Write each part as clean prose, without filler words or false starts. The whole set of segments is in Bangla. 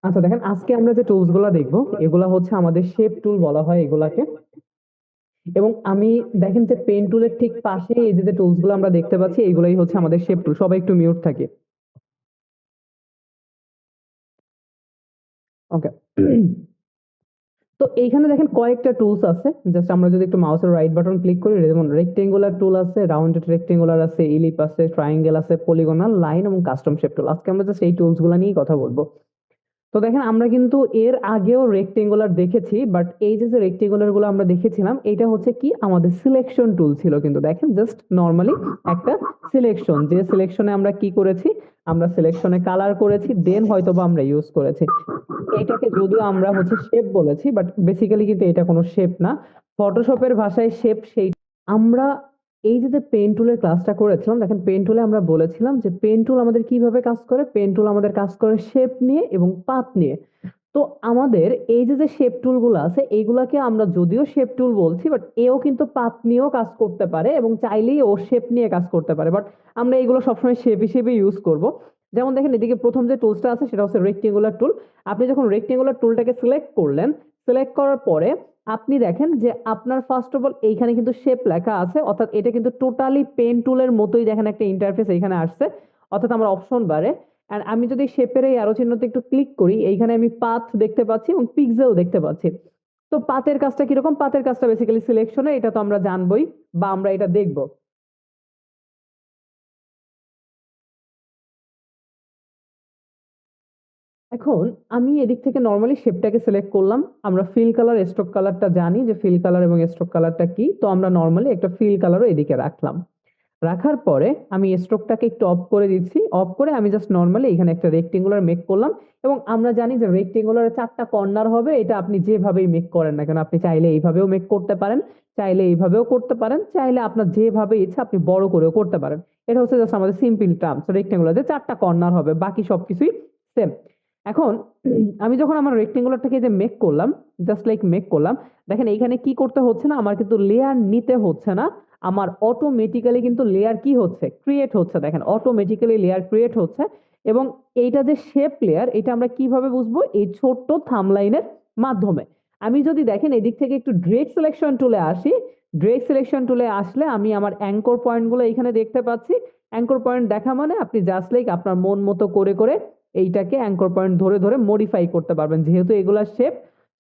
আচ্ছা দেখেন, আজকে আমরা যে টুলস গুলা দেখবো এগুলা হচ্ছে আমাদের শেপ টুল বলা হয় এগুলাকে। এবং আমি দেখেন যে পেন টুলের ঠিক পাশে এই যে টুলস গুলো আমরা দেখতে পাচ্ছি এইগুলাই হচ্ছে আমাদের শেপ টুল। সবাই একটু মিউট থাকে। ওকে। তো এইখানে দেখেন কয়েকটা টুলস আছে। জাস্ট আমরা যদি একটু মাউসের রাইট বাটন ক্লিক করি, যেমন রেক্টেঙ্গুলার টুল আছে, রাউন্ডেড রেক্টেঙ্গুলার আছে, ইলিপ আছে, ট্রায়াঙ্গেল আছে, পলিগনাল, লাইন এবং কাস্টম শেপ টুল। আজকে আমরা জাস্ট এই টুলস গুলা নিয়েই কথা বলবো। তো দেখেন আমরা কিন্তু এর আগেও রেক্টেঙ্গুলার দেখেছি, বাট এই যে রেক্টেঙ্গুলার গুলো আমরা দেখেছিলাম এটা হচ্ছে কি আমাদের সিলেকশন টুল ছিল। কিন্তু দেখেন জাস্ট নর্মালি একটা সিলেকশন, যে সিলেকশনে আমরা কি করেছি, আমরা সিলেকশনে কালার করেছি, দেন হয়তো বা আমরা ইউজ করেছি। এটাকে যদিও আমরা হচ্ছে শেপ বলেছি, বাট বেসিক্যালি কিন্তু এটা কোনো শেপ না। ফটোশপের ভাষায় শেপ সেই। আমরা এই যে পেন টুলের ক্লাসটা করেছিলাম, দেখেন পেন টুলে আমরা বলেছিলাম যে পেন টুল আমাদের কিভাবে কাজ করে। পেন টুল আমাদের কাজ করে শেপ নিয়ে এবং পাথ নিয়ে। তো আমাদের এই যে শেপ টুল গুলো আছে এইগুলাকে আমরা যদিও শেপ টুল বলছি, বাট এও কিন্তু পাথ নিয়েও কাজ করতে পারে এবং চাইলেই ও শেপ নিয়ে কাজ করতে পারে। বাট আমরা এগুলো সবসময় শেপ হিসেবে ইউজ করব। যেমন দেখেন এদিকে প্রথম যে টুলসটা আছে সেটা হচ্ছে রেক্টেঙ্গুলার টুল। আপনি যখন রেক্টেঙ্গুলার টুলটাকে সিলেক্ট করলেন, সিলেক্ট করার পরে আপনি দেখেন যে আপনার ফার্স্ট অফ অল এইখানে কিন্তু শেপ লেখা আছে, অর্থাৎ এটা কিন্তু টোটালি পেন টুলের মতোই দেখেন একটা ইন্টারফেস এইখানে আসছে। অর্থাৎ আমরা অপশন বারে আর আমি যদি শেপের এই অ্যারো চিহ্নতে একটু ক্লিক করি, এইখানে আমি পাথ দেখতে পাচ্ছি এবং পিক্সেল দেখতে পাচ্ছি। তো পাথের কাজটা কিরকম? পাথের কাজটা বেসিক্যালি সিলেকশনে, এটা তো আমরা জানবই বা আমরা এটা দেখবো। এখন আমি এদিক থেকে নরমালি শেপটাকে সিলেক্ট করলাম। আমরা ফিল কালার স্ট্রোক কালারটা জানি যে ফিল কালার এবং স্ট্রোক কালারটা কি, তো আমরা নরমালি একটা ফিল কালারও এদিকে রাখলাম। রাখার পরে আমি স্ট্রোকটাকে একটু অফ করে দিচ্ছি। অফ করে আমি জাস্ট নরমালি এখানে একটা রেক্টেঙ্গুলার মেক করলাম। এবং আমরা জানি যে রেক্টেঙ্গুলারের 4টা কর্নার হবে, এটা আপনি যেভাবেই মেক করেন না কেন, আপনি চাইলে এইভাবেও মেক করতে পারেন, চাইলে এইভাবেও করতে পারেন, চাইলে আপনার যেভাবে ইচ্ছা আপনি বড় করেও করতে পারেন। এটা হচ্ছে জাস্ট আমাদের সিম্পল টার্মস রেক্টেঙ্গুলার, যে 4টা কর্নার হবে, বাকি সবকিছুই সেম। এখন আমি যখন আমার রেক্টেঙ্গুলারটাকে যে মেক করলাম, জাস্ট লাইক মেক করলাম, দেখেন এইখানে কি করতে হচ্ছে না, আমার কিন্তু লেয়ার নিতে হচ্ছে না। আমার অটোমেটিক্যালি কিন্তু লেয়ার কি হচ্ছে, ক্রিয়েট হচ্ছে। দেখেন অটোমেটিক্যালি লেয়ার ক্রিয়েট হচ্ছে। এবং এইটা যে শেপ লেয়ার, এটা আমরা কিভাবে বুঝবো? এই ছোট্ট থাম্বলাইনের মাধ্যমে। আমি যদি দেখেন এদিক থেকে একটু ড্রেগ সিলেকশন টুলে আসি, ড্রেগ সিলেকশন টুলে আসলে আমি আমার অ্যাঙ্কর পয়েন্টগুলো এখানে দেখতে পাচ্ছি। অ্যাঙ্কর পয়েন্ট দেখা মানে আপনি জাস্ট লাইক আপনার মন মতো করে করে এইটাকে অ্যাঙ্কর পয়েন্ট ধরে ধরে মডিফাই করতে পারবেন, যেহেতু এগুলা শেপ।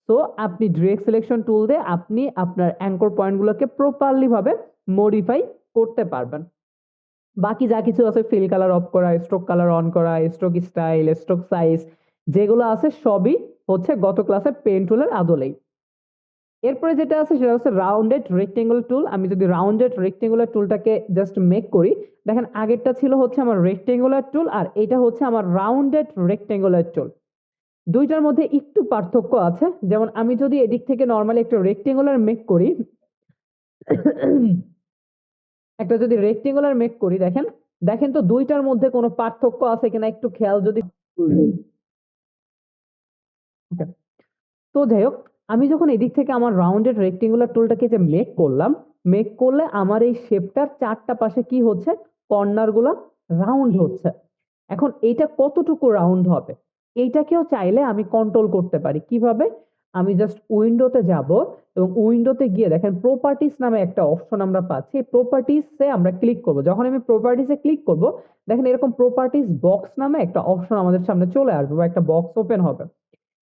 তো আপনি ডিরেক্ট সিলেকশন টুল দিয়ে আপনি আপনার অ্যাঙ্কর পয়েন্টগুলোকে প্রপারলি ভাবে মডিফাই করতে পারবেন। বাকি যা কিছু আছে, ফিল কালার অফ করা, স্ট্রোক কালার অন করা, স্ট্রোক স্টাইল, স্ট্রোক সাইজ, যেগুলো আছে সবই হচ্ছে গত ক্লাসের পেন টুলের আদলেই। এরপরে যেটা আছে সেটা হচ্ছে রাউন্ডেড রেক্টেঙ্গুলার টুল। আমি যদি রাউন্ডেড রেক্টেঙ্গুলার টুলটাকে জাস্ট মেক করি, দেখেন আগেরটা ছিল হচ্ছে আমার রেক্টেঙ্গুলার টুল আর এটা হচ্ছে আমার রাউন্ডেড রেক্টেঙ্গুলার টুল। দুইটার মধ্যে একটু পার্থক্য আছে। যেমন আমি যদি এদিক থেকে নর্মালি একটা রেক্টেঙ্গুলার মেক করি, একটা যদি রেক্টেঙ্গুলার মেক করি, দেখেন দেখেন তো দুইটার মধ্যে কোনো পার্থক্য আছে কিনা একটু খেয়াল যদি। তো যাই হোক, আমি যখন এদিক থেকে আমার রাউন্ডেড রেক্টেঙ্গুলার টুলটাকে যে মেক করলাম, মেক করলে আমার এই শেপটার 4টা পাশে কি হচ্ছে, কর্নার গুলা রাউন্ড হচ্ছে। এখন এইটা কতটুকু রাউন্ড হবে, এইটাকেও চাইলে আমি কন্ট্রোল করতে পারি। কিভাবে? আমি জাস্ট উইন্ডোতে যাব এবং উইন্ডোতে গিয়ে দেখেন প্রপার্টিস নামে একটা অপশন আমরা পাচ্ছি। প্রপার্টিসে আমরা ক্লিক করব। যখন আমি প্রপার্টিসে ক্লিক করব, দেখেন এরকম প্রপার্টিস বক্স নামে একটা অপশন আমাদের সামনে চলে আসবে বা একটা বক্স ওপেন হবে।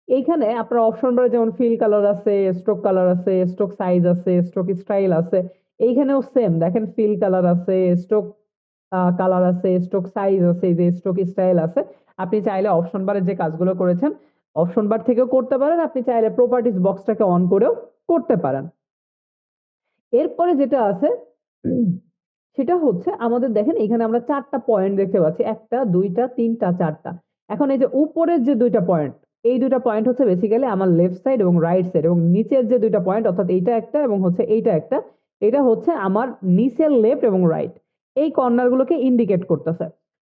এইখানে আপনার অপশন বারে যেমন ফিল কালার আছে, স্ট্রোক কালার আছে, স্ট্রোক সাইজ আছে, স্ট্রোক স্টাইল আছে। এইখানেও সেম দেখেন ফিল কালার আছে, স্ট্রোক কালার আছে, স্ট্রোক সাইজ আছে, যে স্ট্রোক স্টাইল আছে। আপনি চাইলে অপশন বারে যে কাজগুলো করেছেন অপশন বার থেকেও করতে পারেন, আপনি চাইলে প্রপার্টিস বক্সটাকে অন করেও করতে পারেন। এরপরে যেটা আছে সেটা হচ্ছে আমাদের দেখেন এখানে আমরা 4টা পয়েন্ট দেখতে পাচ্ছি, 1টা 2টা 3টা 4টা। এখন এই যে উপরের যে 2টা পয়েন্ট, এই 2টা পয়েন্ট হচ্ছে বেসিক্যালি আমার লেফট সাইড এবং রাইট সাইড, এবং নিচের যে 2টা পয়েন্ট অর্থাৎ এইটা একটা এবং হচ্ছে এইটা একটা, এটা হচ্ছে আমার নিচের লেফট এবং রাইট, এই কর্নার গুলোকে ইন্ডিকেট করতেছে।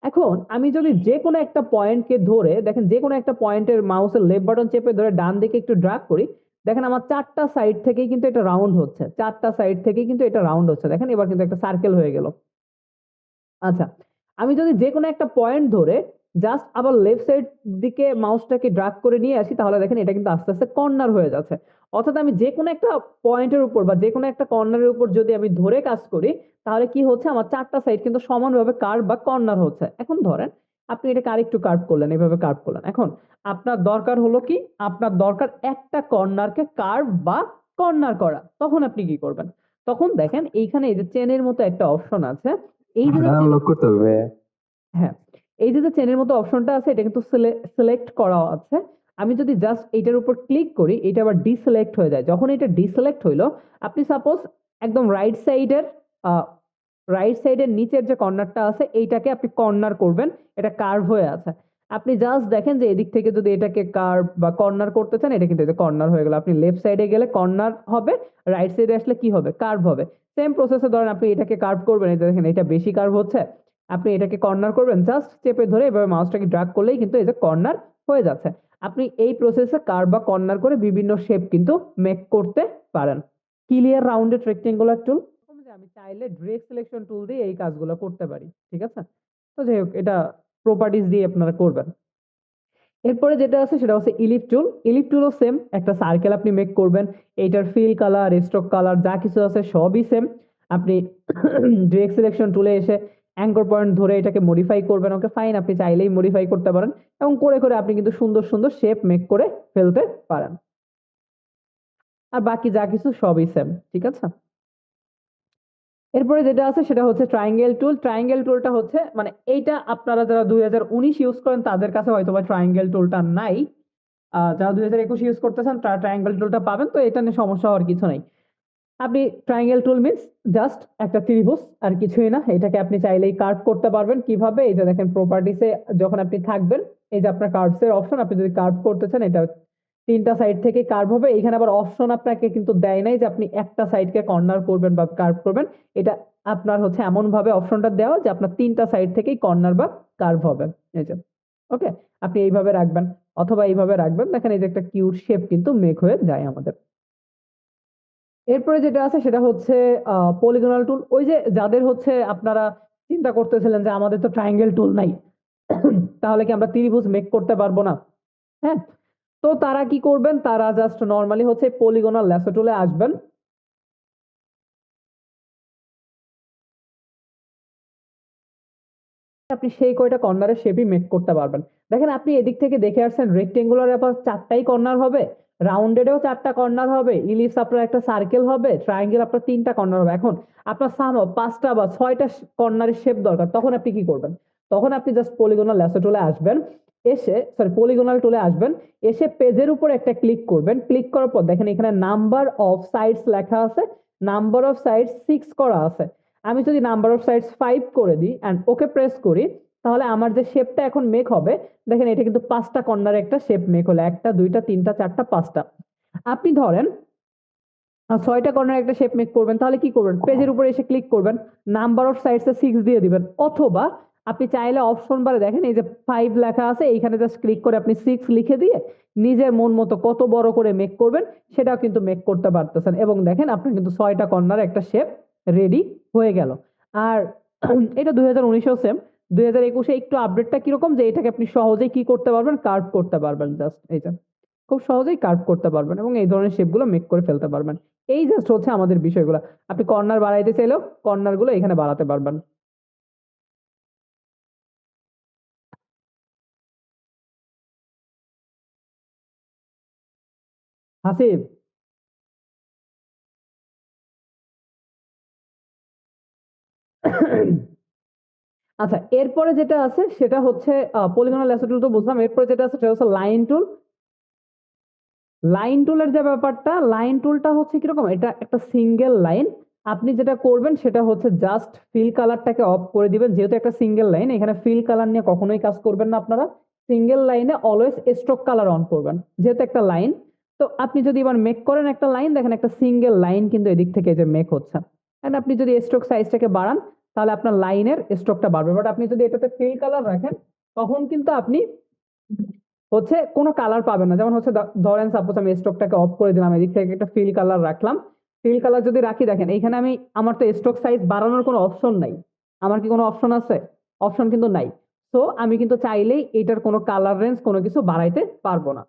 এখন আমি যদি যে কোনো একটা পয়েন্টকে ধরে দেখেন, যে কোনো একটা পয়েন্টের মাউসের লেফট বাটন চেপে ধরে ডান দিকে একটু ড্রাগ করি, দেখেন আমার 4টা সাইড থেকেই কিন্তু এটা রাউন্ড হচ্ছে, 4টা সাইড থেকেই কিন্তু এটা রাউন্ড হচ্ছে। দেখেন এবার কিন্তু একটা সার্কেল হয়ে গেল। আচ্ছা, আমি যদি যে কোনো একটা পয়েন্ট ধরে জাস্ট আবার লেফট সাইড দিকে মাউসটাকে ড্রাগ করে নিয়ে আসি, তাহলে দেখেন এটা কিন্তু আস্তে আস্তে কর্নার হয়ে যাচ্ছে। অর্থাৎ আমি যে কোনো একটা পয়েন্টের উপর বা যে কোনো একটা কর্নারের উপর যদি আমি ধরে কাজ করি, তাহলে কি হচ্ছে, আমার চারটা সাইড কিন্তু সমানভাবে কার্ভ বা কর্নার হচ্ছে। এখন ধরেন আপনি এটাকে আরেকটু কার্ভ করলেন, এইভাবে কার্ভ করলেন। এখন আপনার দরকার হলো কি, আপনার দরকার একটা কর্নারকে কার্ভ বা কর্নার করা। তখন আপনি কি করবেন? তখন দেখেন এইখানে এই যে চেনের মতো একটা অপশন আছে, এই যে আনলক করতে হবে। হ্যাঁ, এই যে চেনের মতো অপশনটা আছে, এটা কিন্তু সিলেক্ট করা আছে। আমি যদি জাস্ট এইটার উপর ক্লিক করি, এটা আবার ডিসিলেক্ট হয়ে যায়। যখন এটা ডিসিলেক্ট হইলো, আপনি সাপোজ একদম রাইট সাইডের নিচের যে কর্নারটা আছে এইটাকে আপনি কর্নার করবেন, এটা কার্ভ হয়ে আছে। আপনি জাস্ট দেখেন যে এদিক থেকে যদি এটাকে কার্ভ বা কর্নার করতে চান, এটা কিন্তু কর্নার হয়ে গেল। আপনি লেফট সাইডে গেলে কর্নার হবে, রাইট সাইডে আসলে কি হবে, কার্ভ হবে। সেম প্রসেসে ধরেন আপনি এটাকে কার্ভ করবেন, এই যে দেখেন এটা বেশি কার্ভ হচ্ছে, আপনি এটাকে কর্নার করবেন, জাস্ট চেপে ধরে এভাবে মাউসটাকে ড্র্যাগ করলেই কিন্তু এই যে কর্নার হয়ে যাচ্ছে। আপনি এই প্রসেসে কার্ভ বা কর্নার করে বিভিন্ন শেপ কিন্তু মেক করতে পারেন। ক্লিয়ার রাউন্ডেড রেক্টেঙ্গুলার টুল, আমি চাইলে ডিরেক্ট সিলেকশন টুল দিয়ে এই কাজগুলো করতে পারি, ঠিক আছে? তো যাই হোক, এটা প্রপার্টিজ দিয়ে আপনারা করবেন। এরপরে যেটা আছে সেটা হচ্ছে ইলিপ টুল। ইলিপ টুলও সেম, একটা সার্কেল আপনি মেক করবেন, এইটার ফিল কালার, স্ট্রোক কালার যা কিছু আছে সবই সেম। আপনি ডিরেক্ট সিলেকশন টুলে এসে অ্যাঙ্কর পয়েন্ট ধরে এটাকে মডিফাই করবেন। ওকে ফাইন, আপনি চাইলেই মডিফাই করতে পারেন, এবং করে করে আপনি কিন্তু সুন্দর সুন্দর শেপ মেক করে ফেলতে পারেন। আর বাকি যা কিছু সবই সেম, ঠিক আছে? এরপরে যেটা আছে সেটা হচ্ছে ট্রায়াঙ্গেল টুল। ট্রায়াঙ্গেল টুলটা হচ্ছে মানে এইটা আপনারা যারা 2019 ইউজ করেন তাদের কাছে হয়তো বা ট্রায়াঙ্গেল টুলটা নাই। যারা 2021 ইউজ করতেছেন তারা ট্রায়াঙ্গেল টুলটা পাবেন, তো এটা নিয়ে সমস্যা হওয়ার কিছু নাই। আপনি ট্রায়াঙ্গেল টুল মিন্স জাস্ট একটা ত্রিভুজ, আর কিছুই না। এটাকে আপনি চাইলেই কার্ভ করতে পারবেন। কিভাবে? এই যে দেখেন প্রপার্টিসে যখন আপনি থাকবেন, এই যে আপনার কার্ভস এর অপশন, আপনি যদি কার্ভ করতে চান এটা তিনটা সাইড থেকে কার্ভ হবে। এখানে আবার অপশন আপনাকে কিন্তু দেয় নাই যে আপনি একটা সাইডকে কর্নার করবেন বা কার্ভ করবেন। এটা আপনার হচ্ছে এমন ভাবে অপশনটা দেওয়া যে আপনার তিনটা সাইড থেকেই কর্নার বা কার্ভ হবে। এই যে ওকে, আপনি এইভাবে রাখবেন অথবা এইভাবে রাখবেন। দেখেন এই যে একটা কিউট শেপ কিন্তু মেক হয়ে যায় আমাদের। এরপরে যেটা আছে সেটা হচ্ছে পলিগনাল টুল। ওই যে যাদের হচ্ছে আপনারা চিন্তা করতেছিলেন যে আমাদের তো ট্রায়াঙ্গেল টুল নাই, তাহলে কি আমরা ত্রিভুজ মেক করতে পারবো না? হ্যাঁ, তো তারা কি করবেন, তারা জাস্ট নর্মালি হচ্ছে পলিগনাল ল্যাসো টুলে আসবেন। আপনি সেই কয়টা কর্নারের শেপই মেক করতে পারবেন। দেখেন আপনি এদিক থেকে দেখে আসছেন রেক্টেঙ্গুলার আবার চারটাই কর্নার হবে, রাউন্ডেডেও চারটা কর্নার হবে, ইলিপস আপনার একটা সার্কেল হবে, ট্রায়াঙ্গেল আপনার তিনটা কর্নার হবে। এখন আপনার পাঁচটা বা ছয়টা কর্নারের শেপ দরকার, তখন আপনি কি করবেন? তখন আপনি জাস্ট পলিগনাল ল্যাসো টুলে আসবেন, এসে পলিগনাল টুলে আসবেন, এসে পেজের উপর একটা ক্লিক করবেন। ক্লিক করার পর দেখেন এখানে নাম্বার অফ সাইডস লেখা আছে, নাম্বার অফ সাইডস 6 করা আছে। আমি যদি নাম্বার অফ সাইডস 5 করে দিই অ্যান্ড ওকে প্রেস করি, তাহলে আমার যে শেপটা এখন মেক হবে, দেখেন এটা কিন্তু পাঁচটা কর্নারে একটা শেপ মেক হলো, একটা দুইটা তিনটা চারটা পাঁচটা। আপনি ধরেন ছয়টা কর্নার একটা শেপ মেক করবেন, তাহলে কি করবেন? পেজের উপরে এসে ক্লিক করবেন, নাম্বার অফ সাইডস 6 দিয়ে দিবেন, অথবা আপনি চাইলে অপশন বারে দেখেন এই যে 5 লেখা আছে, এইখানে জাস্ট ক্লিক করে আপনি 6 লিখে দিয়ে নিজের মন মতো কত বড় করে মেক করবেন সেটাও কিন্তু মেক করতে পারতেছেন। এবং দেখেন আপনার কিন্তু 6টা কর্নার একটা শেপ রেডি হয়ে গেল। আর এটা 2019এও সেম, 2021-এ একটু আপডেটটা কিরকম যে এটাকে আপনি সহজেই কি করতে পারবেন, কার্ভ করতে পারবেন। জাস্ট এইটা খুব সহজেই কার্ভ করতে পারবেন এবং এই ধরনের শেপগুলো মেক করে ফেলতে পারবেন। এই জাস্ট হচ্ছে আমাদের বিষয়গুলো। আপনি কর্নার বাড়াইতে চাইলেও কর্নার গুলো এখানে বাড়াতে পারবেন। হাসিব, আচ্ছা এরপরে যেটা আছে সেটা হচ্ছে পলিগনাল ল্যাসো টুল তো বুঝলাম। এরপরে যেটা আছে সেটা হচ্ছে লাইন টুল। লাইন টুলের যে ব্যাপারটা, লাইন টুলটা হচ্ছে কিরকম, এটা একটা সিঙ্গেল লাইন। আপনি যেটা করবেন সেটা হচ্ছে জাস্ট ফিল কালারটাকে অফ করে দিবেন। যেহেতু একটা সিঙ্গেল লাইন, এখানে ফিল কালার নিয়ে কখনোই কাজ করবেন না আপনারা। সিঙ্গেল লাইনে অলওয়েজ স্ট্রোক কালার অন করবেন, যেহেতু একটা লাইন। তো আপনি যদি এবার মেক করেন একটা লাইন, দেখেন একটা সিঙ্গেল লাইন কিন্তু এদিক থেকে যে মেক হচ্ছে। এন্ড আপনি যদি স্ট্রোক সাইজটাকে বাড়ান, তাহলে আপনার লাইনের স্ট্রোকটা বাড়বে। বাট আপনি যদি এটাতে ফিল কালার রাখেন, তখন কিন্তু আপনি হচ্ছে কোনো কালার পাবেন না। যেমন হচ্ছে ধরেন সাপোজ আমি স্ট্রোকটাকে অফ করে দিলাম, এদিক থেকে একটা ফিল কালার রাখলাম। ফিল কালার যদি রাখি, দেখেন এইখানে আমার তো স্ট্রোক সাইজ বাড়ানোর কোনো অপশন নাই। আমার কি কোনো অপশন আছে? অপশন কিন্তু নাই। তো আমি কিন্তু চাইলেই এটার কোনো কালার রেঞ্জ কোনো কিছু বাড়াইতে পারবো না।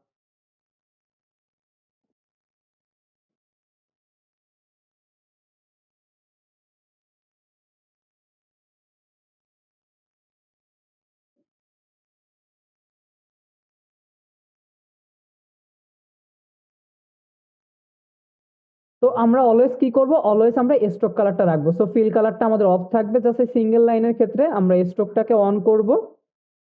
তো আমরা অলওয়েজ কি করব, অলওয়েজ আমরা স্ট্রোক কালারটা রাখবো। সো ফিল কালারটা আমাদের অফ থাকবে, জাস্ট সিঙ্গেল লাইনের ক্ষেত্রে আমরা স্ট্রোকটাকে অন করব।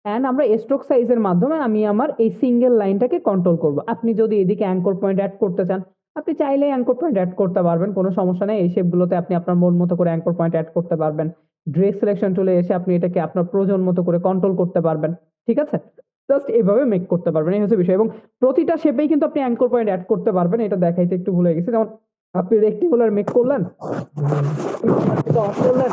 অ্যান্ড আমরা স্ট্রোক সাইজের মাধ্যমে আমি আমার এই সিঙ্গেল লাইনটাকে কন্ট্রোল করব। আপনি যদি এদিকে অ্যাঙ্কর পয়েন্ট অ্যাড করতে চান, আপনি চাইলে অ্যাঙ্কর পয়েন্ট অ্যাড করতে পারবেন, কোনো সমস্যা নেই। এই শেপগুলোতে আপনি আপনার মন মতো করে অ্যাঙ্কর পয়েন্ট অ্যাড করতে পারবেন। ড্রেস সিলেকশন টুলে এসে আপনি এটাকে আপনার প্রয়োজন মতো করে কন্ট্রোল করতে পারবেন। ঠিক আছে, জাস্ট এভাবে মেক করতে পারবেন, এই হচ্ছে বিষয়। এবং প্রতিটা শেপেই কিন্তু আপনি অ্যাঙ্কর পয়েন্ট অ্যাড করতে পারবেন, এটা দেখাইতে একটু ভুলে গেছি। যেমন আপনি রেক্টিকুলার মেক করলেন, অফ করলেন,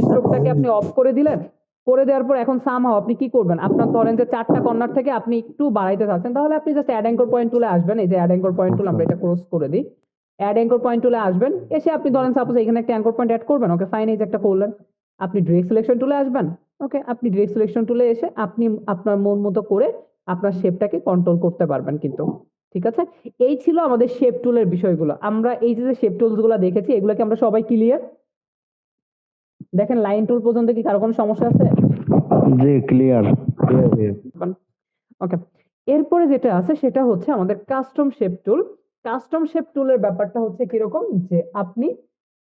স্ট্রোকটাকে আপনি অফ করে দিলেন, করে দেওয়ার পর এখন সামহাও আপনি কি করবেন, আপনার ধরেন যে চারটা কর্নার থেকে আপনি একটু বাড়াইতে চাচ্ছেন, তাহলে আপনি জাস্ট অ্যাড অ্যাঙ্কর পয়েন্ট টুলে আসবেন। এই যে অ্যাড অ্যাঙ্কর পয়েন্ট টুল, আমরা এটা ক্রস করে দিই। অ্যাড অ্যাঙ্কর পয়েন্ট টুলে আসবেন, এসে আপনি ধরেন সাপোজ এখানে একটা অ্যাঙ্কর পয়েন্ট অ্যাড করবেন, ওকে ফাইন, এই যে একটা করলেন। আপনি ড্রেস সিলেকশন টুলে আসবেন, ওকে, আপনি ড্রেস সিলেকশন টুলে এসে আপনি আপনার মন মতো করে আপনার শেপটাকে কন্ট্রোল করতে পারবেন কিন্তু। ঠিক আছে, এই ছিল আমাদের শেপ টুলের বিষয়গুলো। আমরা এই যে শেপ টুলস গুলো দেখেছি, এগুলোকে আমরা সবাই ক্লিয়ার? দেখেন লাইন টুল পর্যন্ত কি কারো কোনো সমস্যা আছে? জি ক্লিয়ার। ওকে, এরপরে যেটা আছে সেটা হচ্ছে আমাদের কাস্টম শেপ টুল। কাস্টম শেপ টুলের ব্যাপারটা হচ্ছে কিরকম, যে আপনি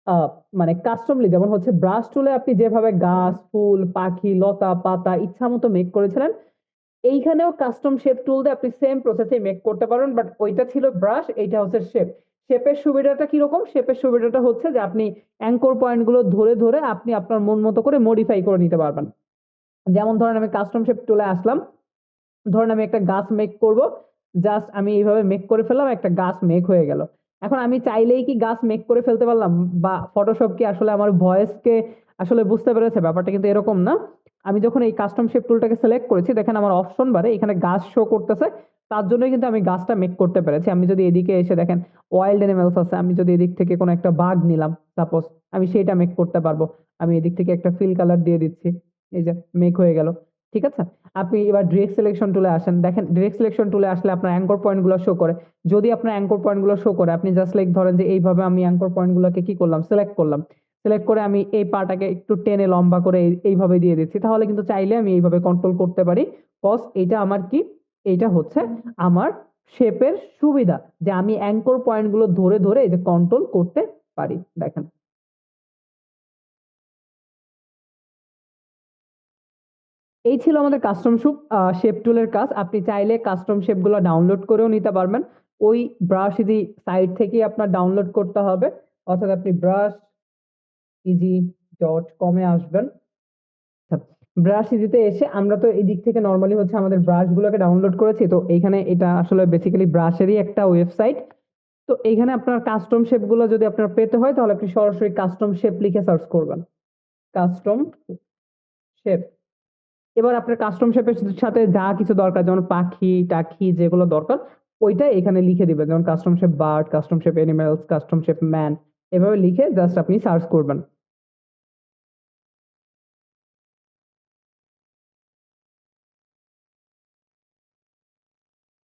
আহ, মানে কাস্টমলি, যেমন হচ্ছে ব্রাশ টুলে আপনি যেভাবে গাছ, ফুল, পাখি, লতা পাতা ইচ্ছা মতো মেক করেছিলেন, এইখানেও কাস্টম শেপ টুল দিয়ে আপনি সেম প্রসেসে মেক করতে পারবেন। বাট ওইটা ছিল ব্রাশ, এইটা হচ্ছে শেপ। শেপের সুবিধাটা কিরকম, শেপের সুবিধাটা হচ্ছে যে আপনি অ্যাঙ্কর পয়েন্ট গুলো ধরে ধরে আপনি আপনার মন মতো করে মডিফাই করে নিতে পারবেন। যেমন ধরেন আমি কাস্টম শেপ টুলে আসলাম, ধরেন আমি একটা গাছ মেক করব, জাস্ট আমি এইভাবে মেক করে ফেললাম, একটা গাছ মেক হয়ে গেল। এখন আমি চাইলেই কি গাছ মেক করে ফেলতে পারলাম, বা ফটোশপ কি আসলে আমার ভয়েসকে আসলে বুঝতে পেরেছে? ব্যাপারটা কিন্তু এরকম না। আমি যখন এই কাস্টম শেপ টুলটাকে সিলেক্ট করেছি, দেখেন আমার অপশন বারে এখানে গাছ শো করতেছে, তার জন্যই কিন্তু আমি গাছটা মেক করতে পেরেছি। আমি যদি এদিকে এসে দেখেন ওয়াইল্ড অ্যানিমেলস আছে, আমি যদি এদিক থেকে কোনো একটা বাঘ নিলাম সাপোজ, আমি সেইটা মেক করতে পারবো। আমি এদিক থেকে একটা ফিল কালার দিয়ে দিচ্ছি, এই যে মেক হয়ে গেল। ঠিক আছে, আপনি এবার ডিরেক্ট সিলেকশন টুলে আসেন, দেখেন ডিরেক্ট সিলেকশন টুলে আসলে আপনার অ্যাঙ্কর পয়েন্ট গুলো শো করে। যদি আপনার অ্যাঙ্কর পয়েন্ট গুলো শো করে, আপনি জাস্ট লাইক ধরেন যে এইভাবে আমি অ্যাঙ্কর পয়েন্ট গুলোকে কি করলাম, সিলেক্ট করলাম, সিলেক্ট করে আমি এই পাটাকে একটু টেনে লম্বা করে এইভাবে দিয়ে দিচ্ছি, তাহলে কিন্তু চাইলে আমি এইভাবে কন্ট্রোল করতে পারি। কজ এইটা আমার কি, এইটা হচ্ছে আমার শেপের সুবিধা, যে আমি অ্যাঙ্কর পয়েন্ট গুলো ধরে ধরে এই যে কন্ট্রোল করতে পারি। দেখেন, এই ছিল আমাদের কাস্টম শেপ টুলের কাজ। আপনি চাইলে কাস্টম শেপ গুলো ডাউনলোড করেও নিতে পারবেন। ওই ব্রাশ ইজি সাইট থেকে আপনার ডাউনলোড করতে হবে, অর্থাৎ আপনি ব্রাশ ইজি ডট কমে আসবেন। ব্রাশ ইজিতে এসে আমরা তো এদিক থেকে নর্মালি হচ্ছে আমাদের ব্রাশ গুলোকে ডাউনলোড করেছি, তো এইখানে এটা আসলে বেসিক্যালি ব্রাশেরই একটা ওয়েবসাইট। তো এইখানে আপনার কাস্টম শেপ গুলো যদি আপনার পেতে হয়, তাহলে আপনি সরাসরি কাস্টম শেপ লিখে সার্চ করবেন, কাস্টম শেপ। এবার আপনার কাস্টম শেপের সাথে যা কিছু দরকার, যেমন পাখি টাখি যেগুলো দরকার, ওইটা এখানে লিখে দিবেন। যেমন custom shape bird, custom shape animals, custom shape man, এভাবে লিখে জাস্ট আপনি সার্চ করবেন।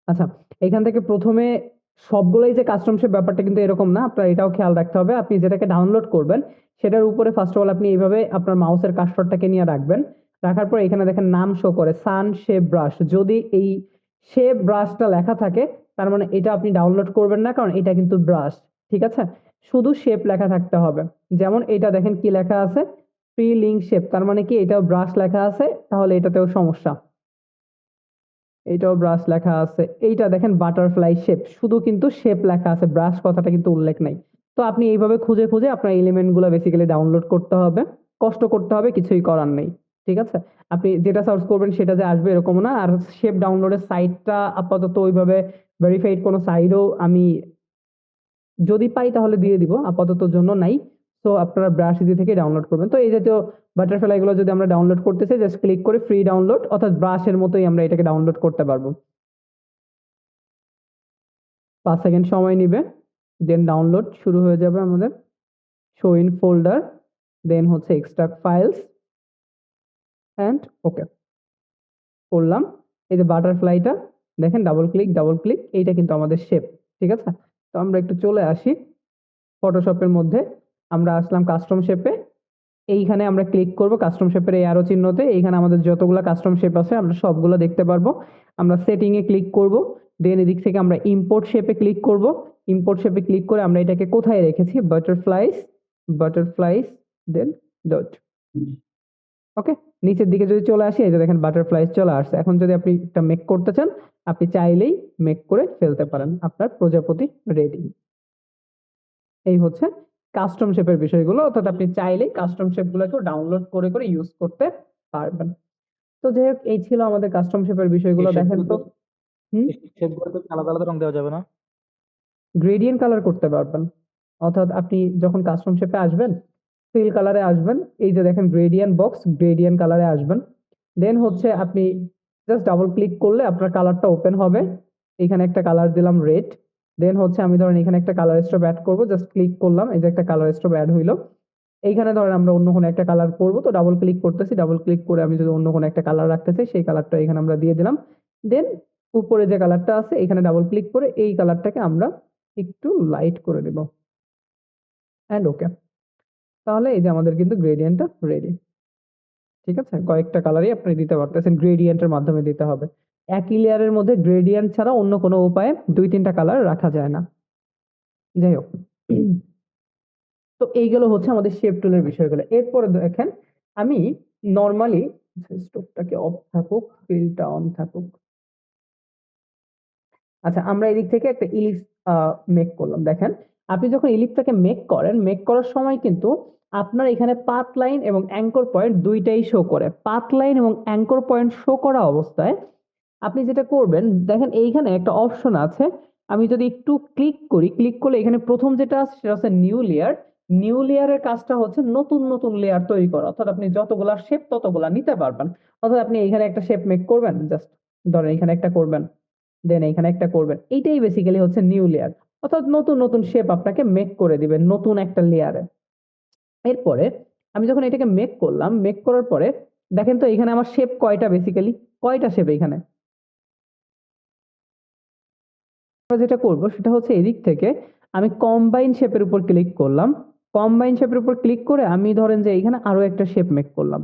আচ্ছা, এখান থেকে প্রথমে সবগুলোই যে কাস্টম শেপ ব্যাপারটা কিন্তু এরকম না, আপনার এটাও খেয়াল রাখতে হবে। আপনি যেটাকে ডাউনলোড করবেন সেটার উপরে ফার্স্ট অফ অল আপনি এইভাবে আপনার মাউসের কার্সরটাকে নিয়ে রাখবেন। রাখার পর এখানে দেখেন নাম শো করে সান শেপ ব্রাশ, যদি এই শেপ ব্রাশটা লেখা থাকে, তার মানে এটা আপনি ডাউনলোড করবেন না, কারণ এটা কিন্তু ব্রাশ। ঠিক আছে, শুধু শেপ লেখা থাকতে হবে। যেমন এটা দেখেন কি লেখা আছে, ফ্রি লিঙ্ক শেপ, তার মানে কি এটাও ব্রাশ লেখা আছে, তাহলে এটাতেও সমস্যা। এইটাও ব্রাশ লেখা আছে। এইটা দেখেন বাটারফ্লাই শেপ, শুধু কিন্তু শেপ লেখা আছে, ব্রাশ কথাটা কিন্তু উল্লেখ নাই। তো আপনি এইভাবে খুঁজে খুঁজে আপনার এলিমেন্ট গুলো বেসিক্যালি ডাউনলোড করতে হবে, কষ্ট করতে হবে, কিছুই করার নেই। ঠিক আছে, আপনি যেটা সার্চ করবেন সেটা যে আসবে এরকম না। আর শেপ ডাউনলোডের সাইটটা আপাতত ওইভাবে ভেরিফাইড কোনো সাইটও আমি যদি পাই তাহলে দিয়ে দিব, আপাতত জন্য নাই। তো আপনারা ব্রাশ ইজি থেকে ডাউনলোড করবেন। তো এই জাতীয় বাটারফ্লাই গুলো যদি আমরা ডাউনলোড করতে চাই, জাস্ট ক্লিক করে ফ্রি ডাউনলোড, অর্থাৎ ব্রাশের মতোই আমরা এটাকে ডাউনলোড করতে পারবো। 5 সেকেন্ড সময় নিবে, দেন ডাউনলোড শুরু হয়ে যাবে আমাদের। শো ইন ফোল্ডার, দেন হচ্ছে এক্সট্রাক্ট ফাইলস, অ্যান্ড ওকে। করলাম, এই যে বাটারফ্লাইটা দেখেন, ডাবল ক্লিক, এইটা কিন্তু আমাদের শেপ। ঠিক আছে, তো আমরা একটু চলে আসি ফটোশপের মধ্যে, আমরা আসলাম কাস্টম শেপে। এইখানে আমরা ক্লিক করব কাস্টম শেপের এই অ্যারো চিহ্নতে, এইখানে আমাদের যতগুলো কাস্টম শেপ আছে আমরা সবগুলো দেখতে পারবো। আমরা সেটিং এ ক্লিক করব, দেন এদিক থেকে আমরা ইম্পোর্ট শেপে ক্লিক করব। ইম্পোর্ট শেপে ক্লিক করে আমরা এটাকে কোথায় রেখেছি, বাটারফ্লাইস দেন ডট। ওকে, নিচের দিকে যদি চলে আসি, এই যে দেখেন বাটারফ্লাইস চলে আসছে। এখন যদি আপনি একটা মেক করতে চান, আপনি চাইলেই মেক করে ফেলতে পারেন, আপনার প্রজাপতি রেডি। এই হচ্ছে কাস্টম শেপের বিষয়গুলো, অর্থাৎ আপনি চাইলেই কাস্টম শেপ গুলোকেও ডাউনলোড করে করে ইউজ করতে পারবেন। তো যাই হোক, এই ছিল আমাদের কাস্টম শেপের বিষয়গুলো। দেখেন তো, শেপগুলোতে আলাদা আলাদা রং দেওয়া যাবে না? গ্রেডিয়েন্ট কালার করতে পারবেন, অর্থাৎ আপনি যখন কাস্টম শেপে আসবেন, ফিল কালারে আসবেন, এই যে দেখেন গ্রেডিয়েন্ট বক্স, গ্রেডিয়েন্ট কালারে আসবেন। দেন হচ্ছে আপনি জাস্ট ডাবল ক্লিক করলে আপনার কালারটা ওপেন হবে। এখানে একটা কালার দিলাম রেড। দেন হচ্ছে আমি ধরেন এখানে একটা কালার স্ট্রোব অ্যাড করবো, জাস্ট ক্লিক করলাম, এই যে একটা কালার স্ট্রোব অ্যাড হইলো। এইখানে ধরেন আমরা অন্য কোনো একটা কালার করবো, তো ডাবল ক্লিক করতেছি, ডাবল ক্লিক করে আমি যদি অন্য কোনো একটা কালার রাখতে চাই, সেই কালারটা এখানে আমরা দিয়ে দিলাম। দেন উপরে যে কালারটা আছে এখানে ডাবল ক্লিক করে এই কালারটাকে আমরা একটু লাইট করে দেব, অ্যান্ড ওকে। তাহলে এই যে আমাদের কিন্তু গ্রেডিয়েন্টটা রেডি। ঠিক আছে, কয়েকটা কালারই আপনি দিতে পারতেছেন, গ্রেডিয়েন্টের মাধ্যমে দিতে হবে। একই লেয়ারের মধ্যে গ্রেডিয়েন্ট ছাড়া অন্য কোনো উপায়ে দুই তিনটা কালার রাখা যায় না। যাই হোক, তো এইগুলো হচ্ছে আমাদের শেপ টুলের বিষয়গুলো। এরপরে দেখেন, আমি নর্মালি স্টোভটাকে অফ থাকুক, ফিলটা অন থাকুক। আচ্ছা, আমরা এদিক থেকে একটা ইলিশ মেক করলাম। দেখেন, আপনি যখন ইলিপটাকে মেক করেন, মেক করার সময় কিন্তু আপনার এখানে পাথ লাইন এবং অ্যাঙ্কর পয়েন্ট দুইটাই শো করে। পাথ লাইন এবং অ্যাঙ্কর পয়েন্ট শো করা অবস্থায় আপনি যেটা করবেন, দেখেন এইখানে একটা অপশন আছে। আমি যদি একটু ক্লিক করি, ক্লিক করলে এখানে প্রথম যেটা আছে সেটা হচ্ছে নিউ লেয়ার। নিউ লেয়ারের কাজটা হচ্ছে নতুন নতুন লেয়ার তৈরি করা, অর্থাৎ আপনি যতগুলা শেপ ততগুলা নিতে পারবেন। অর্থাৎ আপনি এখানে একটা শেপ মেক করবেন, জাস্ট ধরেন এখানে একটা করবেন, দেন এখানে একটা করবেন, এইটাই বেসিক্যালি হচ্ছে নিউ লেয়ার। অর্থাৎ নতুন নতুন শেপ আপনাকে মেক করে দিবেন নতুন একটা লেয়ারে। এরপরে আমি যখন এটাকে মেক করলাম, মেক করার পরে দেখেন তো এখানে আমার শেপ কয়টা, বেসিক্যালি কয়টা শেপ এখানে। আমরা যেটা করব সেটা হচ্ছে এদিক থেকে আমি কম্বাইন শেপের উপর ক্লিক করলাম। কম্বাইন শেপের উপর ক্লিক করে আমি ধরেন যে এখানে আরো একটা শেপ মেক করলাম।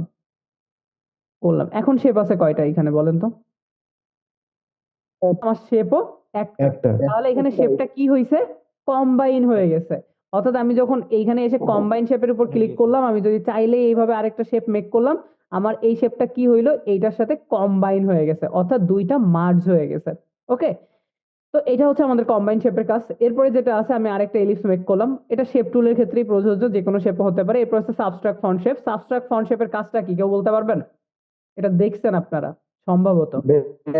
এখন শেপ আছে কয়টা এখানে বলেন তো? আমার শেপও একটা। তাহলে এখানে শেপটা কি হয়েছে, কম্বাইন হয়ে গেছে। অর্থাৎ আমি যখন এইখানে এসে কম্বাইন শেপের উপর ক্লিক করলাম, আমি যদি চাইলে এইভাবে আরেকটা শেপ মেক করলাম, আমার এই শেপটা কি হইলো, এইটার সাথে কম্বাইন হয়ে গেছে, অর্থাৎ দুইটা মার্জ হয়ে গেছে। ওকে, তো এটা হচ্ছে আমাদের কম্বাইন শেপের কাজ। এরপরে যেটা আছে, আমি আরেকটা এলিপস মেক করলাম। এটা শেপ টুলের ক্ষেত্রেই প্রযোজ্য, যে কোনো শেপ হতে পারে। এরপর হচ্ছে subtract font shape. Subtract font শেপের কাজটা কি কেউ বলতে পারবেন? এটা দেখছেন আপনারা সম্ভবত।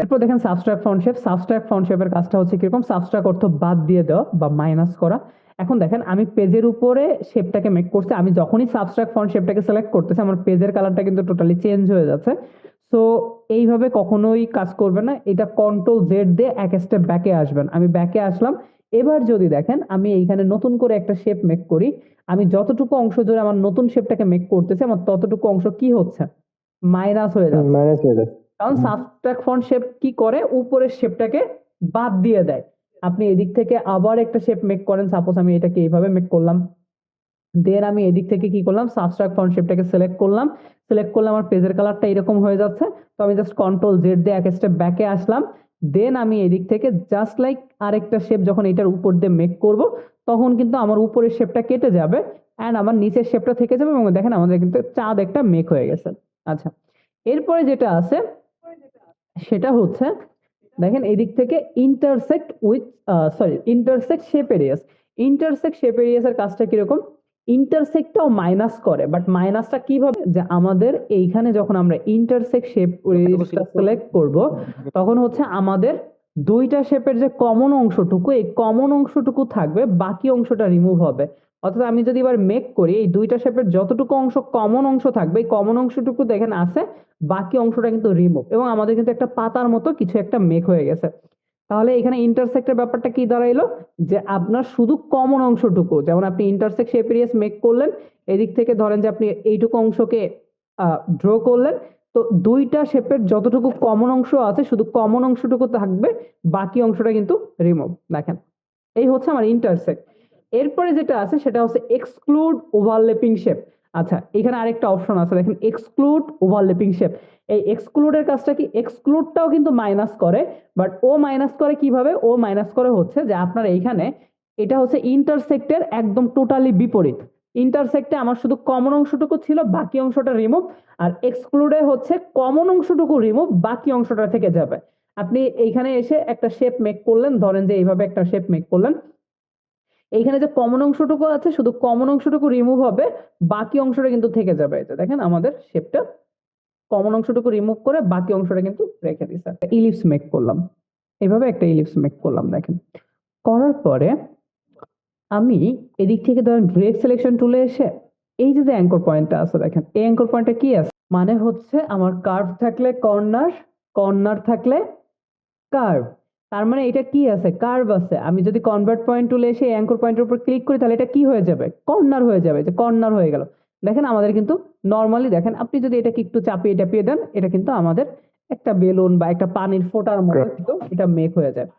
এরপর দেখেন subtract font shape. Subtract font শেপের কাজটা হচ্ছে কিরকম, সাবস্ট্রাক্ট অর্থ বাদ দিয়ে দেওয়া বা মাইনাস করা। এখন দেখেন আমি পেজের উপরে শেপটাকে মেক করছি, আমি যখনই সাবস্ট্রাক্ট ফন্ট শেপটাকে সিলেক্ট করতেছি আমার পেজের কালারটা কিন্তু টোটালি চেঞ্জ হয়ে যাচ্ছে। সো এইভাবে কখনোই কাজ করবে না, এটা কন্ট্রোল জেড দিয়ে এক স্টেপ ব্যাকে আসবেন। আমি ব্যাকে আসলাম। এবার যদি দেখেন আমি এইখানে নতুন করে একটা শেপ মেক করি, আমি যতটুকু অংশ জুড়ে আমার নতুন শেপটাকে মেক করতেছি, আমার ততটুকু অংশ কি হচ্ছে, মাইনাস হয়ে যাচ্ছে। কারণ সাবট্রাক্ট ফন্ট শেপ কি করে, উপরের শেপটাকে বাদ দিয়ে দেয়। আপনি এদিক থেকে আবার একটা শেপ মেক করেন, সাপোজ আমি এটাকে এইভাবে মেক করলাম, দেন আমি এদিক থেকে কি করলাম, সাবট্রাক্ট ফন্ট শেপটাকে সিলেক্ট করলাম। সিলেক্ট করলে আমার পেজের কালারটা এরকম হয়ে যাচ্ছে। তো আমি জাস্ট কন্ট্রোল জেড দিয়ে এক স্টেপ ব্যাকে আসলাম। দেন আমি এদিক থেকে জাস্ট লাইক আরেকটা শেপ যখন এটার উপর দিয়ে মেক করব, তখন কিন্তু আমার উপরের শেপটা কেটে যাবে এন্ড আমার নিচের শেপটা থেকে যাবে, এবং দেখেন আমাদের কিন্তু চাঁদ একটা মেক হয়ে গেছে। আচ্ছা, এরপরে যেটা আছে সেটা হচ্ছে, দেখেন এদিক থেকে intersect with intersect shape areas. Intersect shape areas এর কাজটা কিরকম, ইন্টারসেক্টটাও মাইনাস করে, বাট মাইনাসটা কিভাবে, যে আমাদের এইখানে যখন আমরা ইন্টারসেক্ট শেপ এরিয়াসটা সিলেক্ট করব, তখন হচ্ছে আমাদের দুইটা শেপের যে কমন অংশটুকু, এই কমন অংশটুকু থাকবে, বাকি অংশটা রিমুভ হবে। অর্থাৎ আমি যদি এবার মেক করি, এই দুইটা শেপের যতটুকু অংশ কমন অংশ থাকবে, এই কমন অংশটুকু দেখেন আছে, বাকি অংশটা কিন্তু রিমুভ, এবং আমাদের কিন্তু একটা পাতার মতো কিছু একটা মেক হয়ে গেছে। তাহলে এখানে ইন্টারসেক্টের ব্যাপারটা কি দাঁড়াইলো, যে আপনার শুধু কমন অংশটুকু, যেমন আপনি ইন্টারসেক্ট শেপ এরিয়াস মেক করলেন, এদিক থেকে ধরেন যে আপনি এইটুকু অংশকে ড্র করলেন, তো দুইটা শেপের যতটুকু কমন অংশ আছে শুধু কমন অংশটুকু থাকবে, বাকি অংশটা কিন্তু রিমুভ। দেখেন এই হচ্ছে আমার ইন্টারসেক্ট। এরপরে যেটা আছে সেটা হচ্ছে এক্সক্লুড ওভারল্যাপিং শেপ। আচ্ছা, এখানে আরেকটা অপশন আছে, দেখেন এক্সক্লুড ওভারল্যাপিং শেপ। এই এক্সক্লুডের কাজটা কি? এক্সক্লুডটাও কিন্তু মাইনাস করে, বাট ও মাইনাস করে কিভাবে? ও মাইনাস করে হচ্ছে যে আপনার এইখানে এটা হচ্ছে ইন্টারসেক্টের একদম টোটালি বিপরীত। ইন্টারসেক্টে আমার শুধু কমন অংশটুকু ছিল, বাকি অংশটা রিমুভ। আর এক্সক্লুডে হচ্ছে কমন অংশটুকু রিমুভ, বাকি অংশটা থেকে যাবে। আপনি এইখানে এসে একটা শেপ মেক করলেন, ধরেন যে এইভাবে একটা শেপ মেক করলেন, এইখানে যে কমন অংশটুকু আছে শুধু কমন অংশটুকু রিমুভ হবে, বাকি অংশটা কিন্তু থেকে যাবে। এই যে দেখেন আমাদের শেপটা কমন অংশটুকু রিমুভ করে বাকি অংশটা কিন্তু রেখে দিছে। ইলিপস মেক করলাম, এইভাবে একটা ইলিপস মেক করলাম। দেখেন করার পরে আমি এদিক থেকে ধরেন ডিরেক্ট সিলেকশন টুলে এসে এই যে অ্যাঙ্কর পয়েন্টটা আছে, দেখেন এই অ্যাঙ্কর পয়েন্টটা কি আছে? মানে হচ্ছে আমার কার্ভ থাকলে কর্নার, কর্নার থাকলে কার্ভ। তার মানে এটা কি আছে? কার্ভ আছে। আমি যদি কনভার্ট পয়েন্ট টুলে এসে অ্যাঙ্কর পয়েন্টের উপর ক্লিক করি তাহলে এটা কি হয়ে যাবে? কর্নার হয়ে যাবে। যে কর্নার হয়ে গেল। দেখেন আমাদের কিন্তু নরমালি, দেখেন আপনি যদি এটাকে একটু চাপিয়ে টাপিয়ে দেন, এটা কিন্তু আমাদের একটা বেলুন বা একটা পানির ফোঁটার মতো কিন্তু এটা মেক হয়ে যায়।